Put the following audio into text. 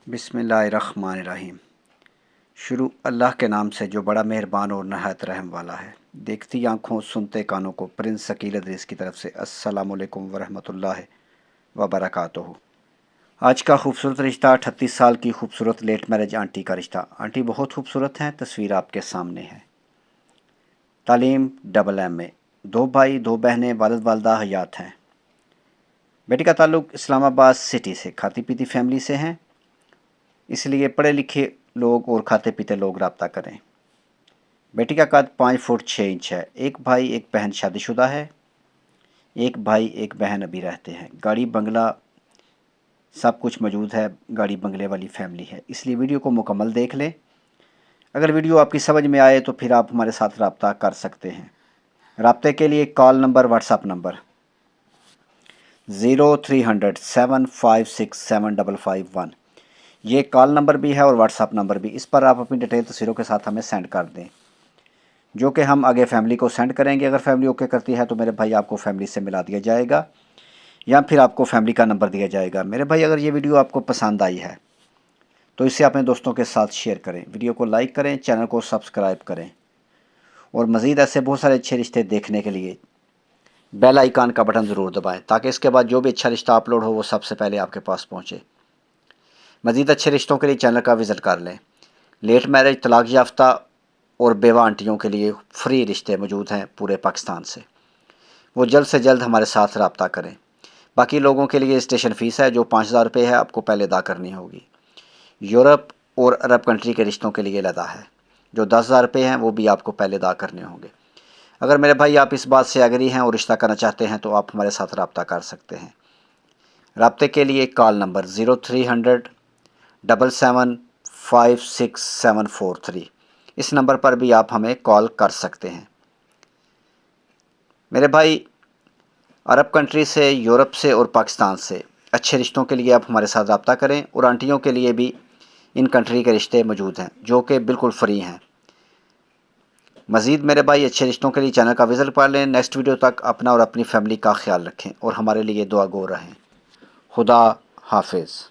बिस्मिल्लाहिर्रहमानिर्रहीम। शुरू अल्लाह के नाम से जो बड़ा मेहरबान और नहायत रहम वाला है। देखती आँखों सुनते कानों को प्रिंस शकील अदरीस की तरफ से अस्सलामु अलैकुम वरहमतुल्लाहि वबरकातुहू। आज का खूबसूरत रिश्ता 38 साल की खूबसूरत लेट मैरिज आंटी का रिश्ता। आंटी बहुत खूबसूरत हैं, तस्वीर आपके सामने है। तालीम AA में, 2 भाई 2 बहनें, वालिद वालदा हयात हैं। बेटी का ताल्लुक़ इस्लामाबाद सिटी से, खाती पीती फैमिली से हैं, इसलिए पढ़े लिखे लोग और खाते पीते लोग रब्ता करें। बेटी का कद 5 फुट 6 इंच है। एक भाई एक बहन शादीशुदा है, एक भाई एक बहन अभी रहते हैं। गाड़ी बंगला सब कुछ मौजूद है, गाड़ी बंगले वाली फैमिली है, इसलिए वीडियो को मुकम्मल देख लें। अगर वीडियो आपकी समझ में आए तो फिर आप हमारे साथ रब्ता कर सकते हैं। रब्ते के लिए कॉल नंबर, व्हाट्सअप नंबर 0300 756 7551, ये कॉल नंबर भी है और व्हाट्सअप नंबर भी। इस पर आप अपनी डिटेल तस्वीरों के साथ हमें सेंड कर दें, जो कि हम आगे फैमिली को सेंड करेंगे। अगर फैमिली ओके करती है तो मेरे भाई आपको फैमिली से मिला दिया जाएगा या फिर आपको फैमिली का नंबर दिया जाएगा। मेरे भाई, अगर ये वीडियो आपको पसंद आई है तो इसे अपने दोस्तों के साथ शेयर करें, वीडियो को लाइक करें, चैनल को सब्सक्राइब करें और मज़ीद ऐसे बहुत सारे अच्छे रिश्ते देखने के लिए बेल आइकन का बटन ज़रूर दबाएँ, ताकि इसके बाद जो भी अच्छा रिश्ता अपलोड हो वो सबसे पहले आपके पास पहुँचे। मज़ीद अच्छे रिश्तों के लिए चैनल का विज़िट कर लें। लेट मैरिज, तलाक याफ्ता और बेवा आंटियों के लिए फ्री रिश्ते मौजूद हैं पूरे पाकिस्तान से। वो जल्द से जल्द हमारे साथ रब्ता करें। बाकी लोगों के लिए स्टेशन फ़ीस है जो 5000 रुपये है, आपको पहले अदा करनी होगी। यूरोप और अरब कंट्री के रिश्तों के लिए लदा है जो 10,000 रुपये हैं, वो भी आपको पहले अदा करने होंगे। अगर मेरे भाई आप इस बात से एग्री हैं और रिश्ता करना चाहते हैं तो आप हमारे साथ रब्ता कर सकते हैं। रब्ते के लिए कॉल नंबर 0300 775 6743, इस नंबर पर भी आप हमें कॉल कर सकते हैं। मेरे भाई, अरब कंट्री से, यूरोप से और पाकिस्तान से अच्छे रिश्तों के लिए आप हमारे साथ रब्ता करें। और आंटियों के लिए भी इन कंट्री के रिश्ते मौजूद हैं जो कि बिल्कुल फ्री हैं। मज़ीद मेरे भाई अच्छे रिश्तों के लिए चैनल का विज़िट कर लें। नेक्स्ट वीडियो तक अपना और अपनी फैमिली का ख्याल रखें और हमारे लिए दुआ गो रहें। खुदा हाफिज़।